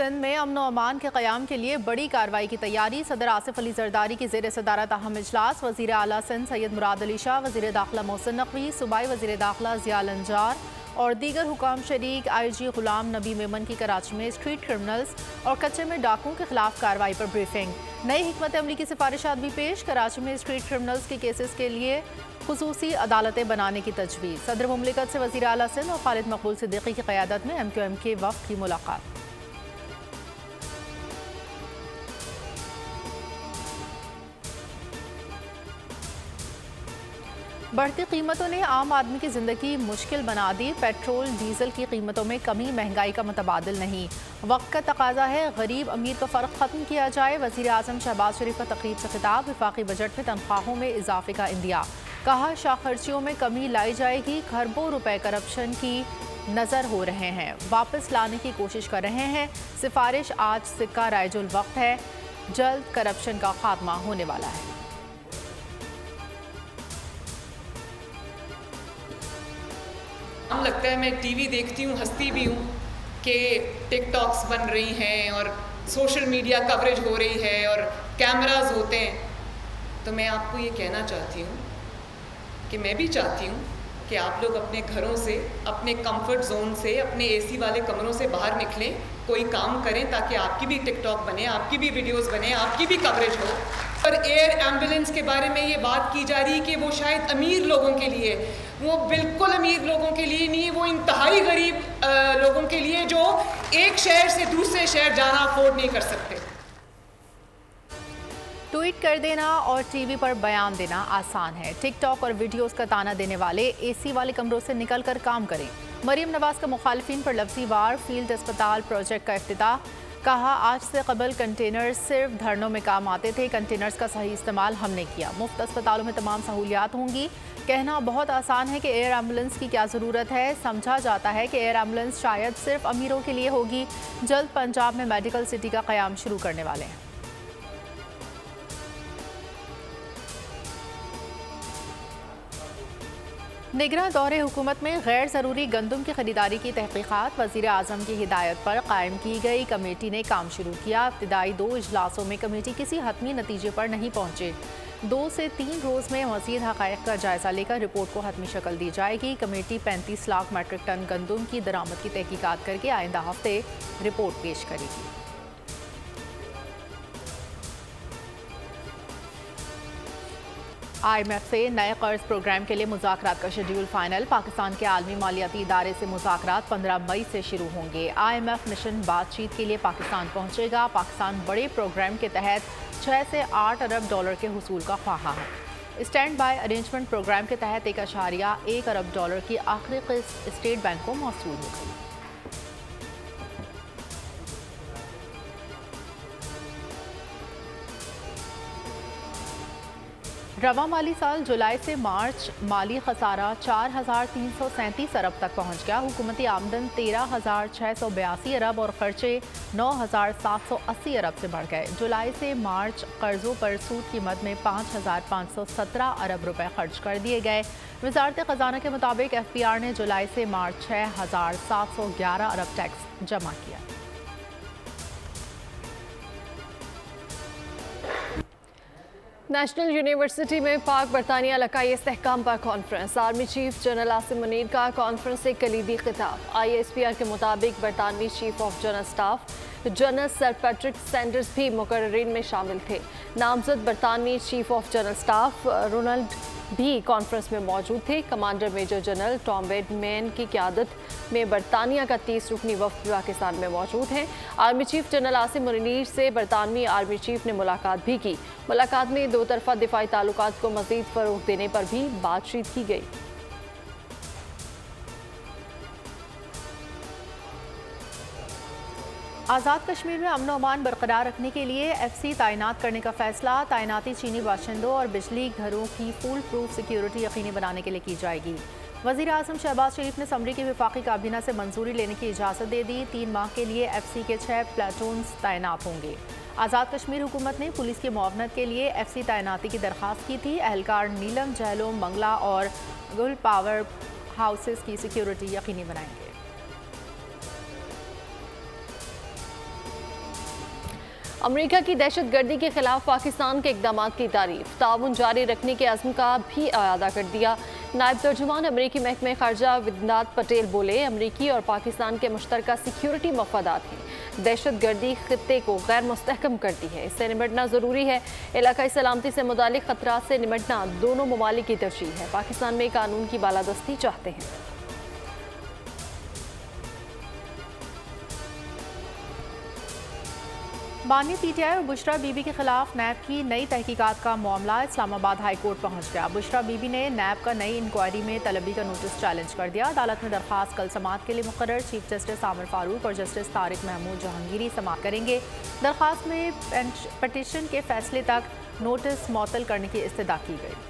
सिंध में अमन और अमान के क़याम के लिए बड़ी कार्रवाई की तैयारी। सदर आसिफ अली जरदारी की ज़ेर सदारत अहम इजलास। वज़ीर आला सिंध सैयद मुराद अली शाह, वज़ीर दाखिला मोहसिन नकवी, सूबाई वज़ीर दाखिला ज़ियाल अंजार और दीगर हुकाम शरीक। IG गुलाम नबी मेमन की कराची में स्ट्रीट क्रिमिनल्स और कच्चे में डाकुओं के खिलाफ कार्रवाई पर ब्रीफिंग। नई हिकमत अमली की सिफारिशात भी पेश। कराची में स्ट्रीट क्रिमिनल्स के केसेस के लिए खुसूसी अदालतें बनाने की तजवीज़। सदर मुमलिकत से वज़ीर आला सिंध और खालिद मकबूल सिद्दीकी की क़यादत में MQM के वफ़द की मुलाकात। बढ़ती कीमतों ने आम आदमी की ज़िंदगी मुश्किल बना दी। पेट्रोल डीजल की कीमतों में कमी महंगाई का मुतबादिल नहीं। वक्त का तकाजा है गरीब अमीर का फ़र्क ख़त्म किया जाए। वज़ीर आज़म शहबाज शरीफ का तकरीब से खिताब। वफाकी बजट में तनख्वाहों में इजाफे का इंदिया। कहा शाखर्चियों में कमी लाई जाएगी। खरबों रुपए करप्शन की नज़र हो रहे हैं, वापस लाने की कोशिश कर रहे हैं। सिफारिश आज सिक्का रायजुल वक्त है, जल्द करप्शन का खात्मा होने वाला है। लगता है मैं टीवी देखती हूँ, हंसती भी हूँ कि टिकटॉक्स बन रही हैं और सोशल मीडिया कवरेज हो रही है और कैमरास होते हैं। तो मैं आपको ये कहना चाहती हूँ कि मैं भी चाहती हूँ कि आप लोग अपने घरों से, अपने कंफर्ट जोन से, अपने AC वाले कमरों से बाहर निकलें, कोई काम करें ताकि आपकी भी टिकटॉक बने, आपकी भी वीडियोस बने, आपकी भी कवरेज हो। पर एयर एम्बुलेंस के बारे में ये बात की जा रही कि वो शायद अमीर लोगों के लिए, वो बिल्कुल अमीर लोगों के लिए नहीं, वो इंतहाई गरीब लोगों के लिए जो एक शहर से दूसरे शहर जाना अफोर्ड नहीं कर सकते। ट्वीट कर देना और टीवी पर बयान देना आसान है। टिकटॉक और वीडियोस का ताना देने वाले AC वाले कमरों से निकल कर काम करें। मरीम नवाज का मुखालिफिन पर लफ्जी वार। फील्ड अस्पताल प्रोजेक्ट का इफ्तिताह। कहा आज से कबल कंटेनर्स सिर्फ धरनों में काम आते थे, कंटेनर्स का सही इस्तेमाल हमने किया। मुफ्त अस्पतालों में तमाम सहूलियात होंगी। कहना बहुत आसान है कि एयर एम्बुलेंस की क्या ज़रूरत है। समझा जाता है कि एयर एम्बुलेंस शायद सिर्फ अमीरों के लिए होगी। जल्द पंजाब में मेडिकल सिटी का क़याम शुरू करने वाले हैं। निगरां दौरे हुकूमत में गैर ज़रूरी गंदम की खरीदारी की तहकीक़ात। वज़ीर आज़म की हिदायत पर कायम की गई कमेटी ने काम शुरू किया। इब्तिदाई 2 इजलासों में कमेटी किसी हतमी नतीजे पर नहीं पहुंचे। 2 से 3 रोज़ में मज़ीद हक़ाइक़ का जायज़ा लेकर रिपोर्ट को हतमी शक्ल दी जाएगी। कमेटी 35 लाख मीट्रिक टन गंदम की दरामद की तहकीक़ात करके आइंदा हफ्ते रिपोर्ट पेश करेगी। IMF से नए कर्ज प्रोग्राम के लिए मुज़ाकरात का शेड्यूल फाइनल। पाकिस्तान के आलमी मालियाती इदारे से मुज़ाकरात 15 मई से शुरू होंगे। IMF मिशन बातचीत के लिए पाकिस्तान पहुंचेगा। पाकिस्तान बड़े प्रोग्राम के तहत 6 से 8 अरब डॉलर के हुसूल का ख्वाहा है। स्टैंड बाय अरेंजमेंट प्रोग्राम के तहत 1.1 अरब डॉलर की आखिरी किस्त स्टेट बैंक को मौसूल हो गई। रवा माली साल जुलाई से मार्च माली खसारा 4,337 अरब तक पहुंच गया। हुकूमती आमदन 13,682 अरब और खर्चे 9,780 अरब से बढ़ गए। जुलाई से मार्च कर्जों पर सूद कीमत में 5,517 अरब रुपए खर्च कर दिए गए। वजारत खजाना के मुताबिक FPR ने जुलाई से मार्च 6,711 अरब टैक्स जमा किया। नेशनल यूनिवर्सिटी में पाक बरतानिया लकाई इस्तेहकाम पर conference. Army chief general Asim Munir का कॉन्फ्रेंस से कलीदी खिताब। ISPR के मुताबिक बरतानवी chief of general staff general sir Patrick Sanders भी मुकर्ररीन में शामिल थे। नामजद बरतानवी चीफ ऑफ जनरल स्टाफ रोनाल्ड भी कॉन्फ्रेंस में मौजूद थे। Commander major general Tom Wedman की क़यादत में बरतानिया का 30 रुकनी वफ़द पाकिस्तान में मौजूद है। Army chief general Asim Munir से बरतानवी आर्मी चीफ ने मुलाकात भी की। मुलाकात में दो तरफ़ा दिफाई ताल्लुकात को मज़ीद फ़रोग़ देने पर भी बातचीत की गई। आज़ाद कश्मीर में अमन अमान बरकरार रखने के लिए FC तैनात करने का फैसला। तैनाती चीनी बाशिंदों और बिजली घरों की फुल प्रूफ सिक्योरिटी यकीनी बनाने के लिए की जाएगी। वज़ीर आज़म शहबाज शरीफ ने समरी की वफाकी काबीना से मंजूरी लेने की इजाज़त दे दी। 3 माह के लिए FC के 6 प्लाटून्स तैनात होंगे। आज़ाद कश्मीर हुकूमत ने पुलिस की मुआवनत के लिए FC तैनाती की दरख्वास्त की थी। एहलकार नीलम, जहलोम, मंगला और गुल पावर हाउसेस की सिक्योरिटी यकीनी बनाएंगे। अमेरिका की दहशतगर्दी के खिलाफ पाकिस्तान के इकदाम की तारीफ, ताउन जारी रखने के अज़्म का भी अदा कर दिया। नायब तर्जुमान अमेरिकी महकमे खारजा विद्यानाथ पटेल बोले, अमेरिकी और पाकिस्तान के मुश्तरका सिक्योरिटी मफादात हैं। दहशतगर्दी खित्ते को गैर मुस्तहकम करती है, इससे निपटना ज़रूरी है। इलाकाई सलामती से मुतालिक खतरात से निपटना दोनों ममालिक की तरजीह है। पाकिस्तान में कानून की बालादस्ती चाहते हैं। बानी पीटीआई और बुशरा बीबी के खिलाफ नैब की नई तहकीकात का मामला इस्लामाबाद हाई कोर्ट पहुंच गया। बुशरा बीबी ने नैब का नई इंक्वायरी में तलबी का नोटिस चैलेंज कर दिया। अदालत में दरख्वास्त कल समाअत के लिए मुकर्रर। चीफ जस्टिस आमिर फारूक और जस्टिस तारिक महमूद जहांगीरी समाअत करेंगे। दरख्वास्त में पटिशन के फैसले तक नोटिस मुअत्तल करने की इस्तदा की गई।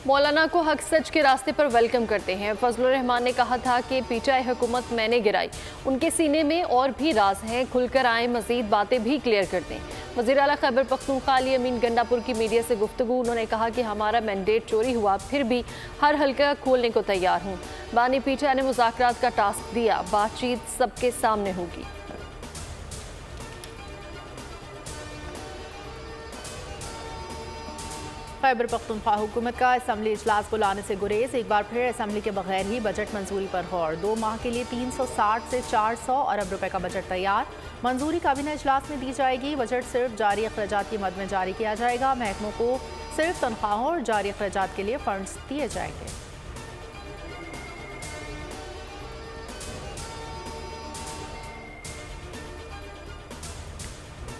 मौलाना को हक सच के रास्ते पर वेलकम करते हैं। फजलुर रहमान ने कहा था कि पीटीआई हुकूमत मैंने गिराई, उनके सीने में और भी राज हैं, खुलकर आए, मजीद बातें भी क्लियर कर दें। वज़ीर आला खैबर पख्तूनख्वा अली अमीन गंडापुर की मीडिया से गुफ्तगू, उन्होंने कहा कि हमारा मैंडेट चोरी हुआ, फिर भी हर हल्का खोलने को तैयार हूँ। बानी पीटीआई ने मुज़ाकरात का टास्क दिया, बातचीत सबके सामने होगी। खैबर पख्तूनख्वा हुकूमत का असम्बली इजलास बुलाने से गुरेज, एक बार फिर असम्बली के बगैर ही बजट मंजूरी पर गौर। 2 माह के लिए 360 से 400 अरब रुपए का बजट तैयार, मंजूरी काबीना इजलास में दी जाएगी। बजट सिर्फ जारी अखराजात की मद में जारी किया जाएगा। महकमों को सिर्फ तनख्वाहों और जारी अखराजात के लिए फंड्स दिए जाएंगे।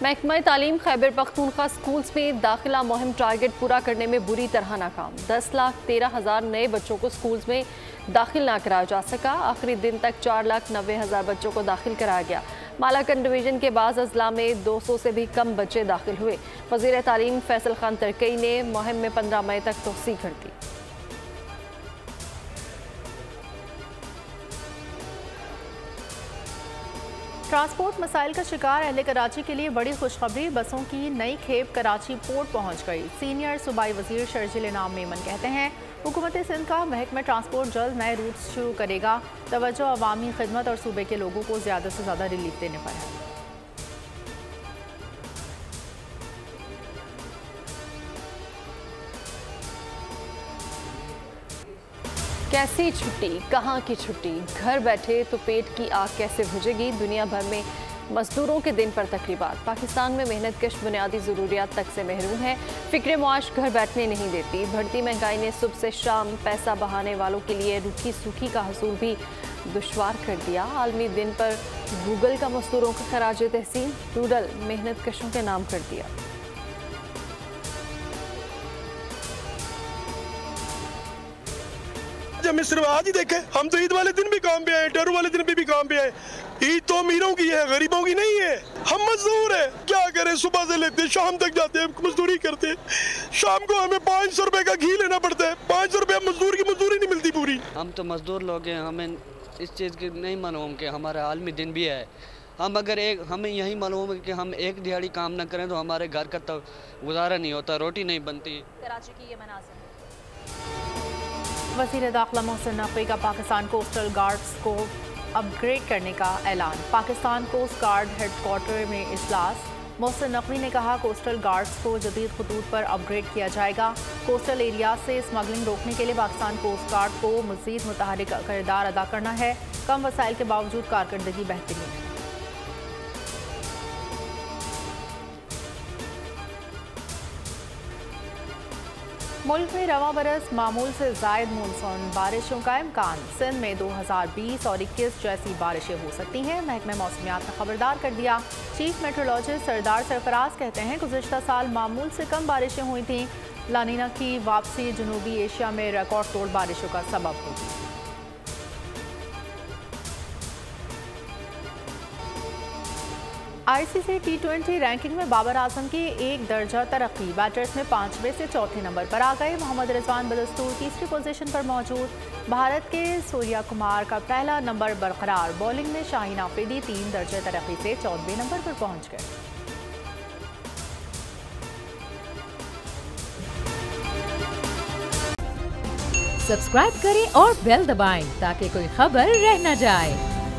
महकमा तालीम खैबर पख्तूनख्वा स्कूल्स में दाखिला मुहिम टारगेट पूरा करने में बुरी तरह नाकाम। 10,13,000 नए बच्चों को स्कूल्स में दाखिल ना कराया जा सका। आखिरी दिन तक 4,90,000 बच्चों को दाखिल कराया गया। मालाकंड डिवीजन के बाद अजला में 200 से भी कम बच्चे दाखिल हुए। वज़ीर तालीम फैसल खान तरकई ने मुहिम में 15 मई तक तोसी कर दी। ट्रांसपोर्ट मसाइल का शिकार अहले कराची के लिए बड़ी खुशखबरी, बसों की नई खेप कराची पोर्ट पहुंच गई। सीनियर सूबाई वजीर शर्जिल इनाम मेमन कहते हैं, हुकूमत सिंध का महकमा ट्रांसपोर्ट जल्द नए रूट्स शुरू करेगा। तवज्जो अवामी खिदमत और सूबे के लोगों को ज़्यादा से ज़्यादा रिलीफ देने पर है। कैसी छुट्टी, कहाँ की छुट्टी, घर बैठे तो पेट की आग कैसे बुझेगी। दुनिया भर में मजदूरों के दिन पर तकरीबात। पाकिस्तान में मेहनतकश बुनियादी ज़रूरियात तक से महरूम है। फ़िक्र मुआश घर बैठने नहीं देती। बढ़ती महंगाई ने सुबह से शाम पैसा बहाने वालों के लिए रूखी सूखी का हसूल भी दुश्वार कर दिया। आलमी दिन पर गूगल का मजदूरों का खराज तहसीन डूडल मेहनतकशों के नाम कर दिया। हमें सिर्फ आज ही देखे, हम तो ईद वाले दिन भी काम पे आए, टरू वाले दिन भी काम पे आए। ईद तो अमीरों की है, गरीबों की नहीं है। हम मजदूर हैं, क्या करें, सुबह से लेते शाम तक जाते हैं, मजदूरी करते हैं। शाम को हमें 500 रुपए का घी लेना पड़ता है। 500 रुपया मजदूर की मजदूरी नहीं मिलती पूरी। हम तो मजदूर लोग हैं, हमें इस चीज़ की नहीं मालूम कि हमारा आलमी दिन भी है। हम अगर हमें यही मालूम है कि हम एक दिहाड़ी काम ना करें तो हमारे घर का तो गुजारा नहीं होता, रोटी नहीं बनती। कराची की ये मनाज़िर। वज़ीर दाखिला मोहसिन नकवी का पाकिस्तान कोस्टल गार्ड्स को अपग्रेड करने का ऐलान। पाकिस्तान कोस्ट गार्ड हेडक्वार्टर में इजलास। मोहसिन नकवी ने कहा, कोस्टल गार्ड्स को जदीद खतूत पर अपग्रेड किया जाएगा। कोस्टल एरिया से स्मगलिंग रोकने के लिए पाकिस्तान कोस्ट गार्ड को मज़ीद मुतहरिक किरदार अदा करना है। कम वसाइल के बावजूद कारकर्दगी बेहतरीन है। मुल्क में रवां बरस मामूल से ज़ायद मानसून बारिशों का इम्कान। सिंध में 2020 और 21 जैसी बारिशें हो सकती हैं। महकमा मौसमियात ने खबरदार कर दिया। चीफ मेट्रोलॉजिस्ट सरदार सरफराज कहते हैं, गुज़िश्ता साल मामूल से कम बारिशें हुई थीं। लानीना की वापसी जनूबी एशिया में रिकॉर्ड तोड़ बारिशों का सबब होगी। ICC T20 रैंकिंग में बाबर आजम की 1 दर्जा तरक्की। बैटर्स में 5वें से चौथे नंबर पर आ गए। मोहम्मद रिजवान बदस्तूर तीसरी पोजीशन पर मौजूद। भारत के सूर्या कुमार का पहला नंबर बरकरार। बॉलिंग में शाहीन आफरीदी 3 दर्जे तरक्की से 14वें नंबर पर पहुंच गए। सब्सक्राइब करें और बेल दबाएं ताकि कोई खबर रह न जाए।